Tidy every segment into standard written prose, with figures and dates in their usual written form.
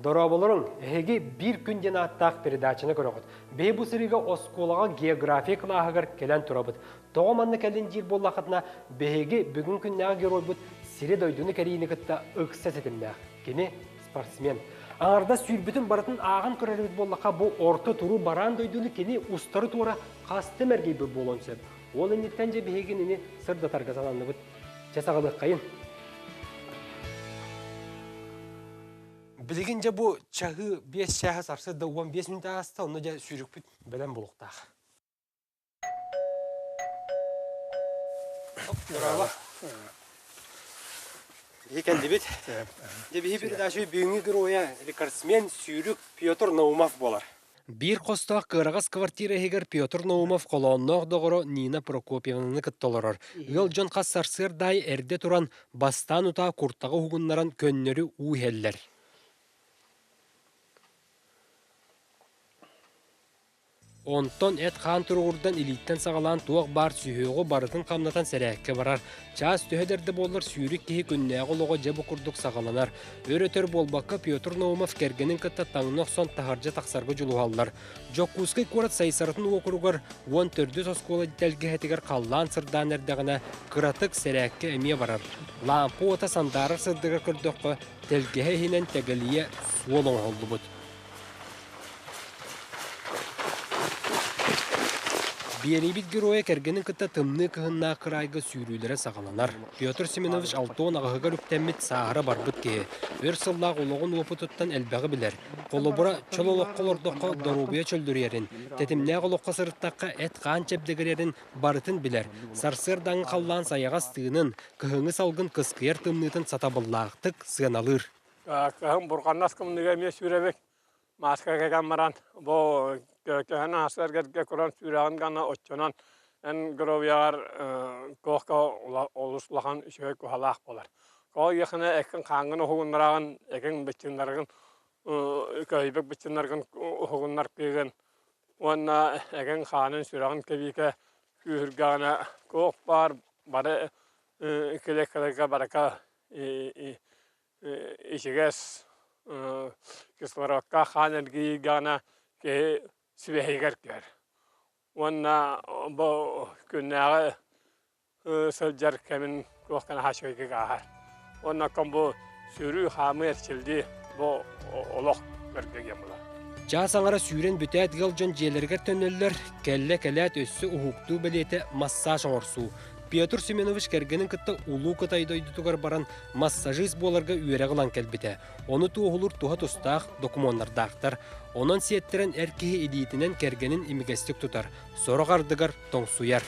Дораболорун эһеги бир күн ден аттақ передачаны көрөгөт. Бей бу сырыга осколага география кылаагыр келен турабыт. Тоғаманны келен жир боллақытына беги бүгүн күннәгә герой бут сире дойдуны кәрийini кытта ыкса сетимнәк. Кини спортсмен. Аңарда сүйрбүтүн баратын ағын көрөлүбүт боллака бу орто туру баран дойдуны кини устары тура касты мергей бу болонсеп. Ол иннеттен же бегини сырда таргазаланды бут. Жасагылык кайын. Билигинже бу чагы 5 шахас арсы да 15 минут аста оны же сүйрүкпүт белен болуктак. Браво. Екен дебет. Дебе передача бүгүнкү героя рекордсмен сүйрүк Петр Наумов болар. Бир костак кыргыз квартира эгер Петр Наумов колоннок догоро Нина Прокопьевнаны кыттолорор. Ыл жон кассарсыр дай эрде туран бастан ута куртагы хугуннаран көннөрү уйхеллер. Онтон эт хан тургурдан илиттен сагалан туак бар сүйөгө барытын камнатан серекке барар. Час төһөдерде боллар сүйрүк кихи күннәгы лого жебу курдук сагаланар. Өрөтөр болбакка Петр Наумов кергенин кытта таңнок сон тахаржа таксарга жулугаллар. Жоккускай курат сайсаратын окуругар 14 оскола делге хетигер каллан сырдан эрдегене кыратык серекке эме барар. Лампу ота сандары сырдыгы көрдөккө делге хинен тегелие суолон олдубут. Биерибит героя кергенин кытта тымны кыһынна кырайга сүйрүүлөрө сагаланар. Петр Семенович Алтон агыгар үптеммит саара барбыт ке. Өр сыллак улогун опутуттан элбеги билер. Колобура чололок колордокко дорубия чөлдүрерин. Тетимне колокко сырыттакка эт кан чепдегерерин барытын билер. Сарсырдан каллан саягас тыынын, кыһыңы салгын кыскыер тымнытын сатабыллаактык сыаналыр. Кыһым бурганнас кымныга ме сүребек. Маскага камаран бо көһөн асарга көрөн сүрәгән гана оччонан эн гровяр кохка олуслахан үчөй кохалак болар. Кой яхына экин каңгын хугуннараган экин бичиннаргын көйбек бичиннаргын хугуннар кеген. Онна экин ханын сүрәгән кебике күргәнә кох бар бары келекелеге барака ишигес кислородка ханерги гана ке сибехигер кер. Онна бо күннәгы сылжар кемин кохкан хашойга гахар. Онна комбо сүрү хамыр чилди бо олох бергеге була. Жасаңара сүйрен бүтәт гыл жон жерлергер төнөллөр келле-келет өссү ухуктуу белете массаж орсу. Петр Семенович кергенин кытта улуу кытайдойдутугар баран массажист боларга үйере кылан келбите. Оны туохулур туха тустаах документтардактар. Онон сиеттерен эркихи идиитинен кергенин имигестик тутар. Сорогардыгар тоңсуяр.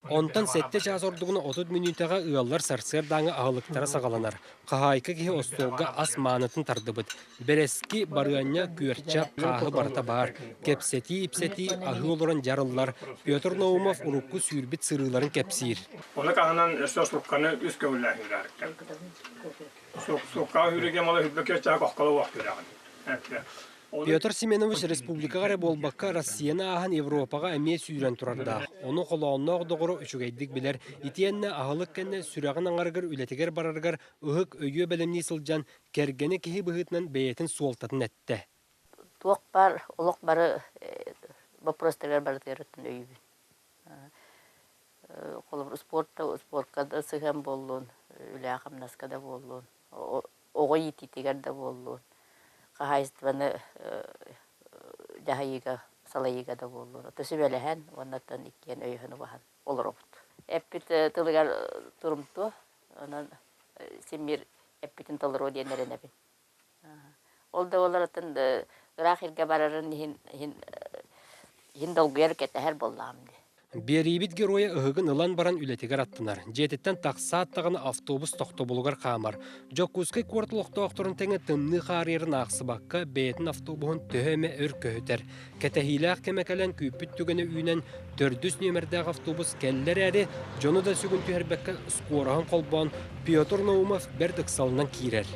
Онтан сетте час ордугуна 30 минутага ыаллар сарсырдаңы агылыктара сагаланар. Кахайка кихи остолга ас маанытын тардыбыт. Берески барыанья күерча кахы барта бар. Кепсети ипсети ахы олоран жарыллар. Петр Наумов урукку сүйрбит сырыларын кепсир. Оны кахынан эсослукканы үс көбүлләһүләр. Сукка хүрегем ала хүббекер чак аккалы вакыт. Петр Семенович республикага болбакка Россияны ахан Европага эме сүйрен турарда. Оны колоннок догоро үчүгейдик билер. Итиенне ахылык кенне сүрәгын аңаргар үлетегер бараргар ыгык өйө белемни сылжан кергени кихи быгытнан бейтин суолтатын этте. Туок бар, олок бары вопростар бар тереттен өйү. Колор спортка да сыгам боллун, үлә хамнаскада боллун. Огой ититигер да боллун. Кахайстваны жахайга салайга да боллар. Төсүбелеһен, оннан иккен өйһөнү бахан. Олоробут. Эппит тылыгар турумту, анан семир эппитин толору денерен эпин. Ол да оларатын рахирге барарын хин долгуер кетер болламды. Берибит героя ыгын ылан баран үлетигер аттынар. Жететтен таксааттагына автобус токтобулугар камар. Жоккускай кварталоктоокторун теңе тымны харьерин аксыбакка бейтин автобуһун төһөме өр көһүтер. Кетехилаах кемекелен күйпүт түгөнө үйнен 400 номердегі автобус келлер әри, жону да сүгін түйербекке скорахан колбон Петр Наумов бердік салынан кирер.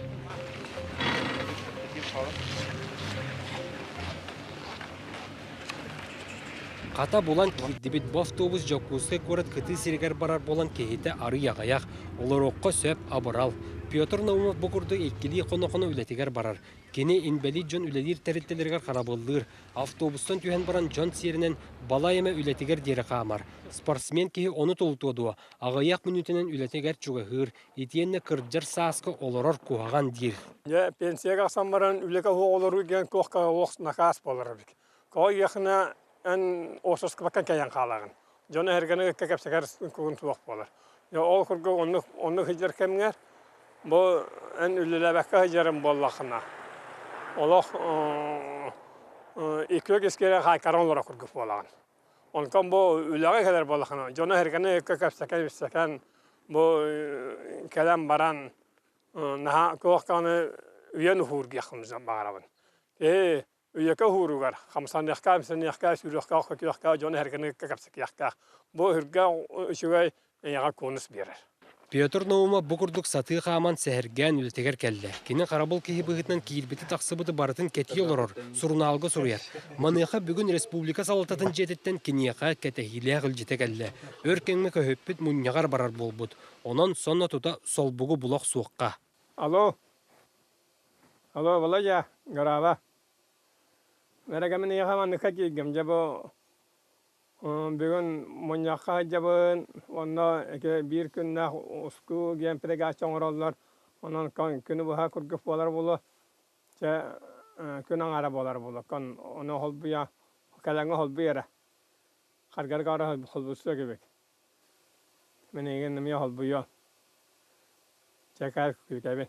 Қата болан кирдибит бұл автобус Жоккускай көрет кыты сиргер барар болан кейті ары яғаяқ, олар оққа сөп абырал. Петр Наумов букурду эккили коно-коно үлетигер барар. Кені инбели жон үлелир тәріттелергер қарабылдыр. Автобустан түйен баран жон сирінен бала еме үлетигер дері қамар. Спортсмен кеге оны толтуаду. Ағаяқ мүнітінен үлетигер чуғығыр. Итиенне кырджар саскы олорор куаған дир. Пенсияға ақсан баран үлеке олору ген коққа оқс накас болар бик. Кой яқына ән осырсқы баққан кәйен қалағын. Жоны әргені кәкәпсәкәр күгін туақ болар. Ол күргі оны хиджар кәміңер. Бұл ән үлеләбәкка хиджарым боллақына. Олық екі кескері қайқарын олара күргі болағын. Онкан бұл үләғі кәдер боллақына. Жоны әргені кәкәпсәкән бұл кәлем баран наға көққаны үйен ұхурғы яқымыздан бағарабын. Үйеке хуругар, хамсан яққа, мisen яққа, сүйріққа, қөкі яққа, жоны әргені кәкәпсәк яққа. Бұл үрге үшігай яға конус берер. Петр Наума бұқырдық саты қаман сәхірген үлетегер кәлі. Кені қарабыл кейі бұғытынан кейілбеті тақсыбыты барытын кәті олырыр, сұрыналғы сұрыяр. Маныға бүгін республика салататын жететтен кенеға кәтәхилі ғыл жете кәлі. Өркеңі көйіппіт мұнияғар барар бол бұд. Онан сонна тұта сол бұғы бұлақ суыққа. Алло, Валайя, Гарава. Мәрәгәмін еғаманнықа кейгім жабы бүгін мұнияққа жабын, онна бір күнна ұсқу гемпірге ачоңыр олар, онан күні бұға күргіф болар болу, күн аңара болар болу. Оны холбуя, кәләңі холбуяра, қарғар қары холбусы кебек. Мен еген нұмия холбуя, чәкәр күкәбен.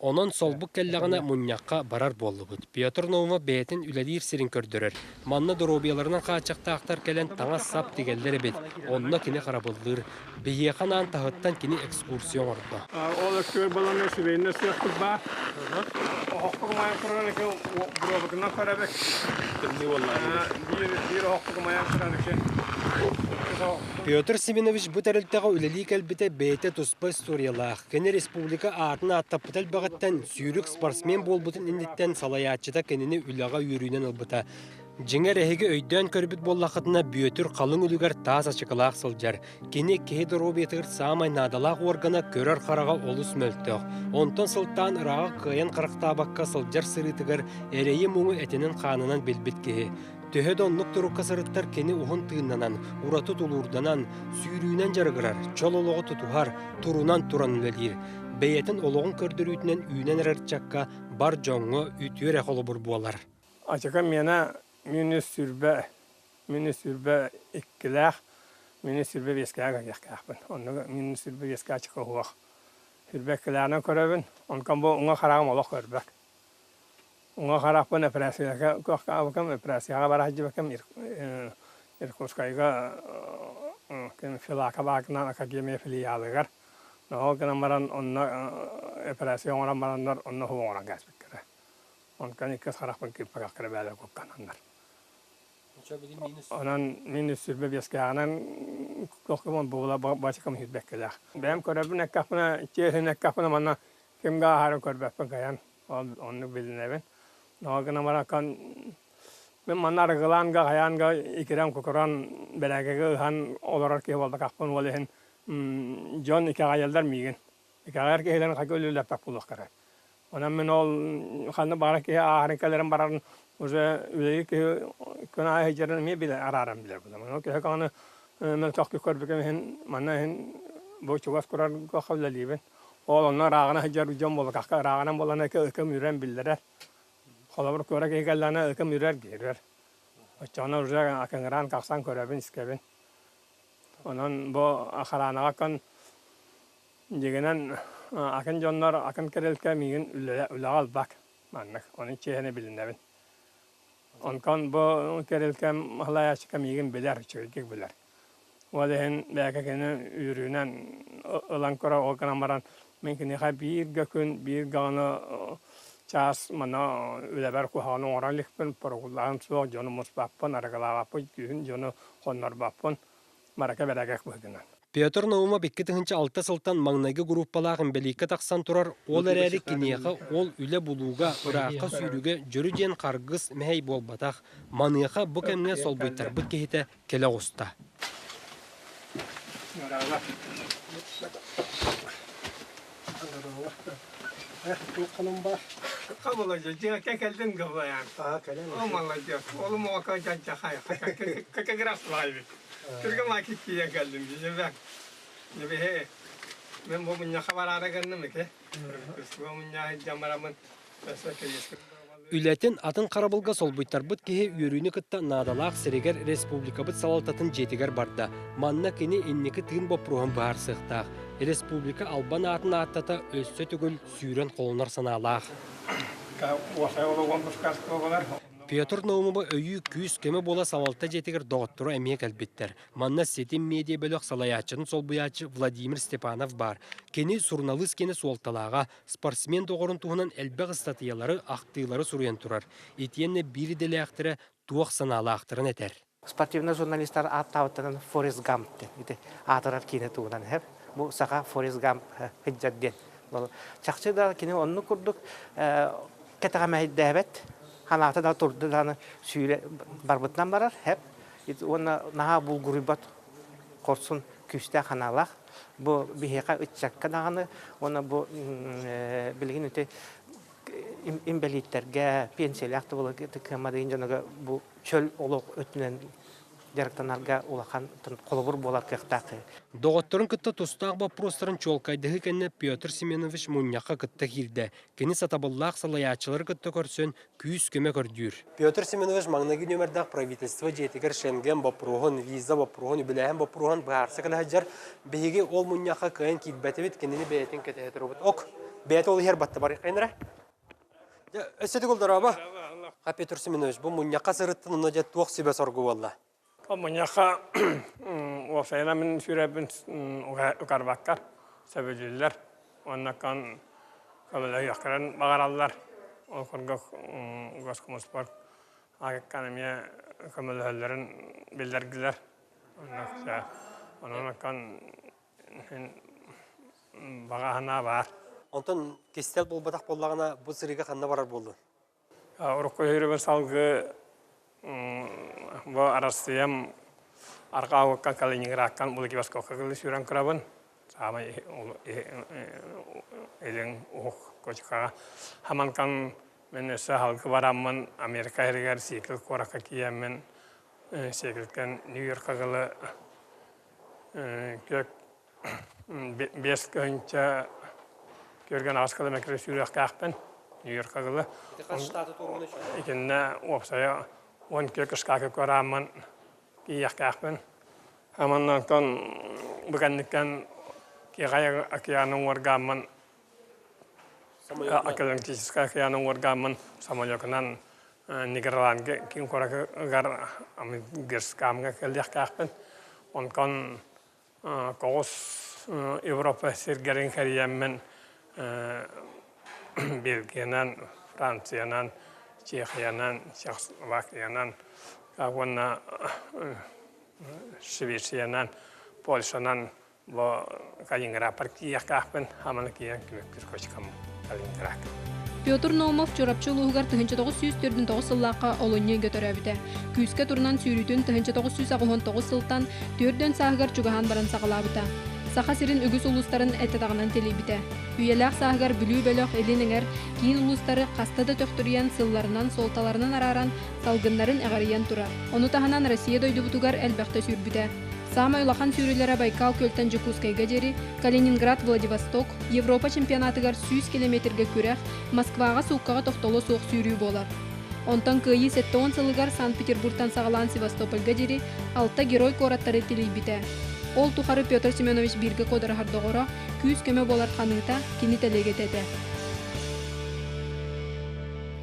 Онон солбук кәлләғына мұнияққа барар болу бұд. Петр Наума бәйтін үләлер сирин көрдірер. Манна дұробияларынан қачақта ақтар кәлін таңа сап дегелдері бет. Онына кені қарабылдыр. Бейеқанан тағыттан кені экскурсион орда. Ол өккөр баланы сүбейіне сұяқтық бар. Оқтығы майын құран еке бұробығынан қарабек. Bir оқтығы майын құран еке. Петр Семенович бұ тәрілтіға үләлі кәлбіті бәйті тұспа историялақ. Кені республика артына аттаппытал бағыттан сүйрік спортсмен болбытын индеттен салаятчыта кенені үліға үйрүйнен ылбыта. Жеңер әйгі өйден көрбіт боллақытына бүйетір қалың үлігер таз ашықылақ сылжар. Кені кейді робетігір самай надалақ органа көрер қараға олыс мөлттіғ. Онтан сылттан ыраға қайын қырықтабаққа сылжар сырытығыр әрейі мұңы әтенін қанынан белбет кеге. Төһөд онлық тұрыққа сырыттар кені ұғын тыыннанан, ұрату тұлурданан, сүйрүйінен жарғырар, чол олығы тұтуғар, тұрунан тұран үлелер. Бәйетін олығын көрдірүйтінен үйінен әртчаққа бар жоңы үйтүйер әқолы бұр болар. Ачақа мені сүрбә иккіләқ, мені сүрбә бескәға яқпын. Онығы мені сүрбә бескәға чықы хуақ. Сүрбә кіләғынан көрәбін, онқан бұл ұңа қарағым олық көрбәк. Уңа қарақпын әпірәсіға көққа абықым, әпірәсіға барахжы бәкім Иркутскайға филақа бағынан академия филиалығар. Ол кінен баран онна әпірәсіға оңыран барандар онна хуы оңыран кәсбеккері. Онқан иккіз қарақпын кеппіға қыры бәлі көкканандар. Онан мен сүрбе бескағынан көққымын бұғыла бачықым хизбеккеләқ. Бәм көрәбін әккапына, чехін әккапына манна кемға ағарын көрбәппін қаян. Оны білінәбін. Нағына маракан мен манар гыланга хаянга икерам кокоран беләгәгә хан оларар ке булды капын валehen John икәгәлдәр миген. Икәгәр кеһлән хакылы ләптак булып кара. Онан мен ол ханны бара ке ахрикаларын барарын уже үлеге ке кына хаҗарын ме биле арарам билер булды. Мен ке хаканы мен тахкы көрбегән hen манна hen бу чугас коран ко хавлалибен. Ол оннан рагына хаҗар җан булды. Какка рагынан булган ке кем үрән билдерә. Қалабыр көрек егелләні үкім үрер керер. Очаны үрер акыңыран қақсан көребін іскебін. Онын бұл ақаранаға көн дегенен акын жонлар акын керелке миген үліға албақ. Оның чейхені біліндебін. Онкан бұл керелке ғылаяшықа миген білер, чөйгек білер. Олығын бәкекені үрінен ұлан көре олғынан баран мен кенеға бір гөкін, бір ғаны Час мана үләбәр куханы оранлықпын, порғылағын соқ, жоны мұспаппын, арғалағаппын, күйін жоны қоннарбаппын, марака бәрәгәк бұғынан. Петр Наума беккетіңінші алта сылтан маңнайғы группалағын бәлейкі тақсан тұрар, ол әрәрі кенеға, ол үлі бұлуға, ұраққа сүйріге, жүрі ден қарғыз мәй болбатақ, маныға бұ кәміне сол бұйттар бұд кейті келі ғұста. Молодец, кекелдин гылаян. Молодец. Олум ока жачахай. Как раз лайви. Кыргы макит кия келдим. Жебек. Жебе. Мен бу муня хабар араган неке. Бу муня жамарамын. Үләтен атын қарабылға сол бұйттарбыт кеге үйрүйіні кытта надалақ сірегер республикабыт салалтатын жетігер барда. Манна кені иннекі тыын бопруған бағар сықтақ. Республика Албан атын аттата өссө түгіл сүйрен қолынар саналақ. Петр Наумова өйі күйіс кеме бола салалта жетігер доғыттыру әмек әлбеттер. Манна сетім медиа бөлік салаячының сол бұячы Владимир Степанов бар. Кені сурналыс кені суалталаға спортсмен доғырын туғынан әлбәқ статиялары ақтыйлары сұруен тұрар. Етенне бірі делі ақтыры туақ саналы ақтырын әтер. Спортивный журналистар аттауыттынан Форест Гамп дейді. Атырар кені туғынан әп. Бұл сақа Форест Гамп хыджадден. Чақчы да кені онны күрдік кәтіға мәйді әбет. Ханаты да тұрды даны сүйілі барбытынан барар, әп. Оны наға бұл ғұрыбат қорсын күсті ханалақ. Бұл бейеқа үтчакка дағаны, оны бұл білген өте имбелиттерге, пенсиялақты бұл кемадайын жаныға бұл чөл олық өтінен дәріктанарға олақан қолыбыр болар кәқтақы. Доғыттырын кітті тұстағы бапростарын чолкайдығы кәні Петр Семенович мұнияққа кітті кирді. Кені сатабыллақ салаячылар кітті көрсен күйіс көме көрдір. Петр Семенович маңнағы нөмірдақ правительство жетігер шенген бапроғын, виза бапроғын, үбіләйін бапроғын бағарсы кілі жар бейге ол мұнияққа кайын кейтбәті бет кенені бәйтін кәтәйті робот. Ок, бәйті олы хер батты бар қайныра? Өсетік олдар аба? Петр Семенович, бұл мұнияққа сырыттын ұна жет туақ сөбе сорғы болла. Monyaqa ofsayla min sürəbin uqarbaqqa səbəcüllər. Onnakan qabıla yaxqaran bağarallar. Oqurqa uqasqımız var. Akademiya qabılahların bildirgiler. Onnakan bağahana var. Ondan kestel bolbadaq bollağına bu sırıға qanna barar boldu? Uruqqa yürübün salgı bu arasıyam arka avukka Kaliningrad bulaki baskoka kali süren kuraban sama elin koçka haman kan menesa halkı varamman Amerika herigar sikil koraka kiyemen sikilken New York'a kali kök beş könçe görgen askalı mekre sürek kahpen New York'a kali ikinne opsaya on kököskake koraman kiyakahpen amannan kon bukannikan kiyaya akianung wargaman akalan kiskakayanung wargaman samoyokanan nigralan kin koraka gar am gerskam ga kelyakahpen on kon kos Europa sirgerin kariyemen Belgiyanan Fransiyanan Çexiyanan, Çekoslovakiyanan, Kavana, Şveysiyanan, Polşanan, bu Kaliningrad partiya kahpen, hamanakiyan kürkoçkam Kaliningrad. Петр Наумов чорапчылуугар 1949 сыллаққа олонне götөрөбүтэ. Күүскө турунан сүйрүтүн 1999 сылтан 4 саагар чугахан баран сагалабыта. Саха сирин үгүс улустарын этетагынан телибите. Үйеләк саагар бүлүү бөлөк элинеңер кийин улустары кастада төктүрүян сылларынан солталарынан араран салгындарын агарыян тура. Ону таханан Россия дойдубутугар элбекте сүрбүтэ. Самай улахан сүйрүлөрө Байкал көлтөн Жукускайга жери, Калининград, Владивосток, Европа чемпионатыгар 100 километрге күрэх, Москвага сууккага токтоло суох сүйрүү болар. Онтан кыйы 7 сылыгар Санкт-Петербургтан сагалан Севастопольга жери, 6 герой кораттары телибите. Ол тухары Петр Семенович бирге кодары хардогоро, күүс көмө болар каныта кини телегетеде.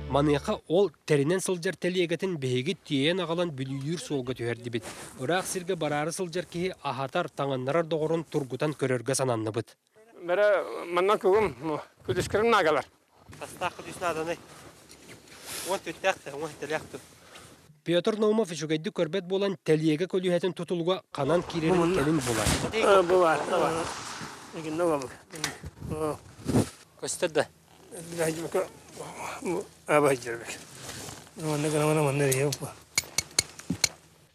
Маныяқа ол тәрінен сылжар тәлиегетін бейгі түйен ағалан бүлүйір солға түйерді бит. Ұрақ сірге барары сылжар кейі ахатар таңаннарар доғырын тұргутан көрерге сананны бит. Бәрі маннан көгім күдіскірін нағалар. Тастақ күдісін аданы. Он төттәқті, он тәліяқты. Петр Наумов үшігайды көрбет болан тәлиеге көлігетін тұтылуға қанан керерін кәлін болар. Бұлар. Егін нұға Көстерді.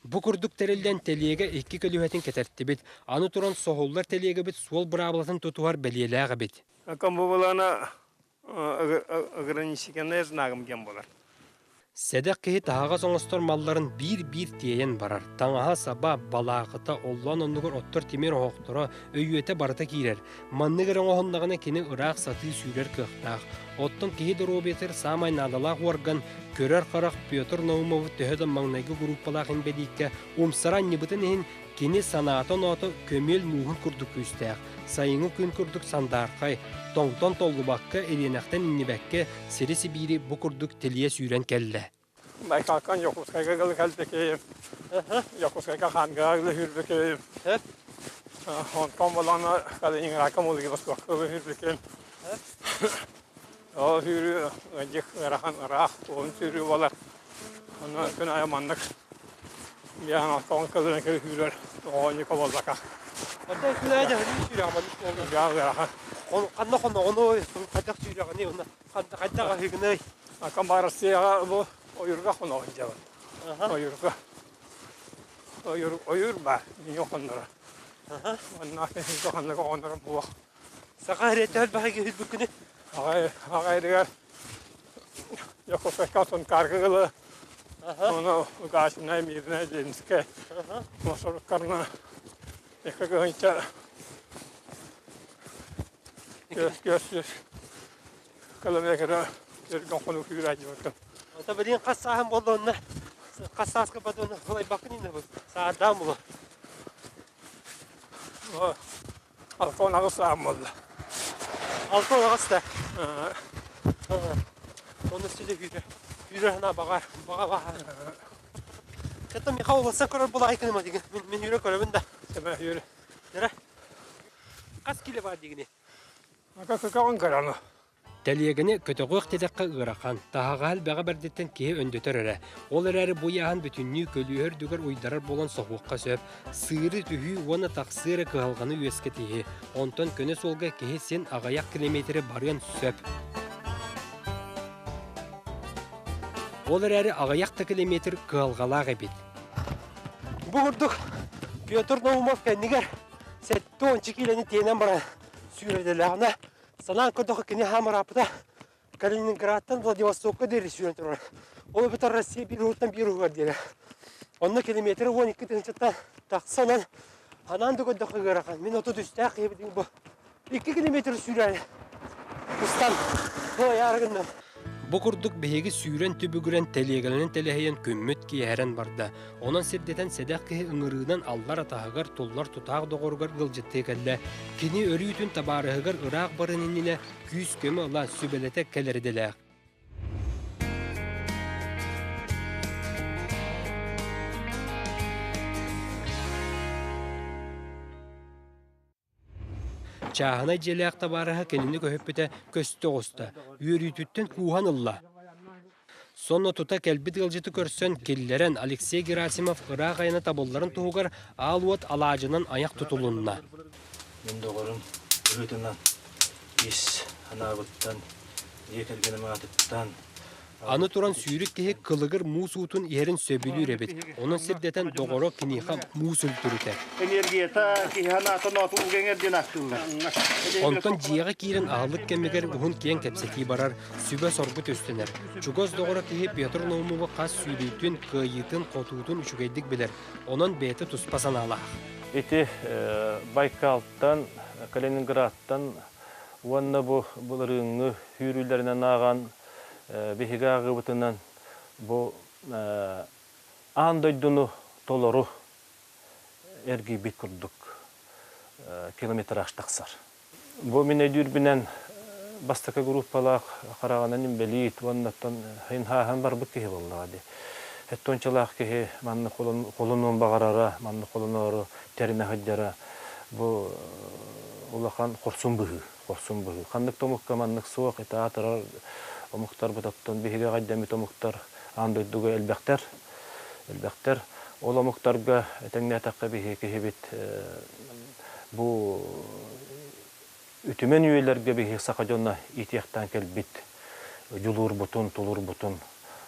Бұ күрдік тәрелден тәлиеге 2 көлігетін кетерді бет. Аны тұран соғылдар тәлиеге бет суол бұрабылатын тұтуар бәлиеліға бет. Акам бу булана ограниченный знагым ген болар. Седек кеһи таһаға соңостор малларын бир тиейен барар. Таңаһа саба балаақыта оллан оннугар оттор тимер оқтора өйөте барыта кирер. Манныгар оңоһуннағына кини ыраақ сатыы сүйрер кыхтаах. Оттон кеһи доробетер самай надалаақ уарган көрөр қарақ Петр Наумов төһөдөн маңнайгы группалаах инбедикке умсаран нибытын иһин кини санаатын ото көмел нуһун курдук күстәэх. Сайыңы күн курдук сандарқай, тоңтон толлубаққа элинақтан иннибәкке сири сибири бу курдук телие сүйрен келле. Байкалкан Якутскайга гыл кәлбекейім. Якутскайга ханга гыл хүрбекейім. Онкан болана кәлі иңракам олығы басбаққа гыл хүрбекейім. Ол хүрі ғадик ғарахан ғарақ, оғын сүрі болар. Оны күн аямандық. Биян алкауын кәлін кәлі хүрер. Оғын екі болдақақ. Онда күнәйді сүйрі аман үстіңгі. Биян ғарахан. Қанна оны қадақ сүйрі ағаны, оны қаддаға хегінай. Акан барысыяға бұл ойырға қонағын жабын. Ойырға. Ойыр ба, не оқындыра. Онна кәсіз оқындыға қондырым бұлақ. Сақа әреті әл бақы кеуіл бүкіні. Ағай дегер Якутскайга сон каргылы. Оны ұғашынай миріне женіске. Масырыққарына екі ғынша көз кілометрі жүрген қону күйір әйді бөкім. Онда бірден қассағын болды онына. Қассағысқа бады оны қолай бақын ені бұл. Сағадам бұл. Алқауын ағыз сағым болды. Алтын ағыста. Оны сөйле үйрі ғана баға. Кәтті мен қауылысын көрір бұл айкыны ма деген. Мен үйрі көрімін да. Сәмә үйрі. Дәрі? Қас келі бар дегіне? Ақа көкеғын көріні. Тәлиегіні көтіғуық тедаққа ұғыраққан, тағағал бәға бәрдеттен кеге өндетер әрі. Ол әрі бұяған бүтінні көліер дүгір ұйдарар болан соғуыққа сөп, сыыры түхі оны тақсыры кығалғаны өске тейі. Онтон көне солға кеге сен ағаяқ километрі барыян сөп. Ол әрі ағаяқты километр кығалғалағы бет. Бұғырдық Петр Наумов кәнігер сәтті 10 килені тейінен бара сүйреділіғына. Санан көдіғі кіне хамыр апыда Калининградтан Владивостокқа дәрі сүйрен тұрар. Ол бұтар Россия бір ұлттан бір ұғар дәрі. Онна километрі 12 тыңчаттан тақсанан ананды көдіғі ғырақан. Мен оты дүсті ақы ебідің бұл. 2 километр сүйрен. Ұстан. Бұл аяғығыннан. Бұ күрдік бейгі сүйрен түбігірен тәлегілінің тәліхейен көммет кейәрен барды. Онан сірдетен сәдәқ кеге ұңырығынан аллар атағығар толлар тұтағы доғырғар ғылжытты кәлі. Кені өрі үтін табарығығар ұрақ барын еніне күйіс көмі ұла сөбелеті кәлірділі. Чағына желек табарыға кенini көһөппіте көсті оғысты. Үйрүйтүттен куған ұлла. Сонна тута кәлбіт ғылжыты көрсен келлерен Алексей Герасимов ұрақ айына табылларын туғығар алуат алажынан аяқ тұтылуынна. Мен доғырым үгітінен ес анабыттан, екергенім атыттан. Аны туран сүйрік кеге кылығыр мус утун ерін сөбілі ребет. Оның сірдетен доғыро кениха мус үлтүріте. Энергията киханатын оту үгеңерден ақтылар. Онтон жияға кейрін ағылық кемегер ұғын кейін кәпсети барар, сүбе сорбыт өстенер. Чугоз доғыро кеге Петр Наумовы қас сүйрейтін, қыйытын, қотуытын үшігейдік білер. Оның бәйті тұспасан алақ. Эти Байкалттан, Калининградтан, уанна бұл рыңы хүрілерінен аған бихига гыбытынан бу андойдуну толору эрги бит курдук километр аштаксар. Бу мене дүрбинен бастака группалак караганан белит ваннаттан хин бар бу кеhe боллагы. Хеттончалак кеhe манны колунун багарара, манны колунору терме хаджара бу улахан корсун быгы. Кандык томукка маннык суак этаатар Омуқтар бұтаттан бейге ғайдамет омуқтар андойдуға әлбәқтер. Ол омуқтарға тәңне атаққа бейге кехебет бұл үтімен үйелерге бейге сақадонна итияқтан кәлбет жүлур бұтын, тұлур бұтын,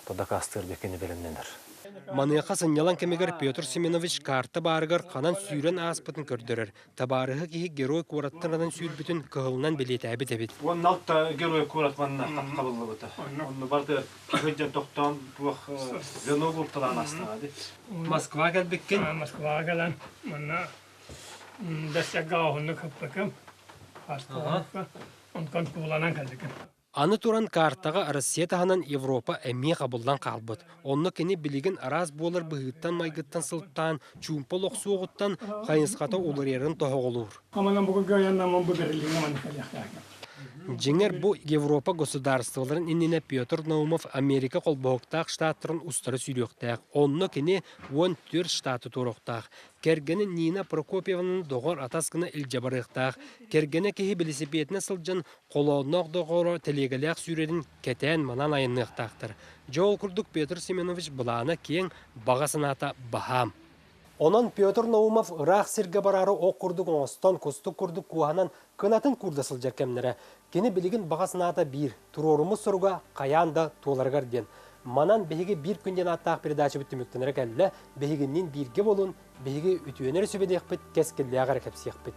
тадақастыр бекені белімненер. Маныха сынялан кемегер Петр Семенович карта барыгар канан сүйрен аспытын көрдөрөр. Табарыхы кихи герой кураттырынан сүйрбүтін кығылынан билеті әбіт әбіт. Он алта герой куратманна кабылы быта. Он барды кыгыджан тоқтан туах вено булталан астады. Москва кәлбеккен. Москва кәлән. Мына дәстәгә ахынны кыппыкым. Хасталыкка. Онкан куланан кәлдекем. Аны туран картаға Россия тағынан Европа әме қабылдан қалбыт. Онны кені білеген араз болар бұғыттан майгыттан сылттан, чумпол оқсуғыттан қайынсқата олар ерін тоғы олур. Аманан бұғы гайаннамын бұғырылыңы маны кәліқтәгі. Жеңер бұл Европа государстволарын иннене Петр Наумов Америка қолбоқтақ штаттырын ұстары сүйректәк. Онны кені 14 штаты тұрықтақ. Кергені Нина Прокопьеваның доғыр атасқыны үлжабарықтақ. Кергені кеге велосипедіне сылжын қолауынақ доғыры телегелек сүйредін кетен манан айынықтақтыр. Жол күрдік Петр Семенович бұланы кейін бағасыната бағам. Онан Петр Наумов Ырах сирге барары оқ күрдік оңыстан күстік күрдік куанан кынатын күрдасыл жеркемнері. Кені білігін бағасыната бір, тұрорымыз сұрға қаянда туыларғар ден. Манан бейгі бір күнден аттақ передачы бүттіміктенері кәлі, бейгіннен бірге болын, бейгі үтуенер сөбедек біт, кәскелі ағар кәпсек біт.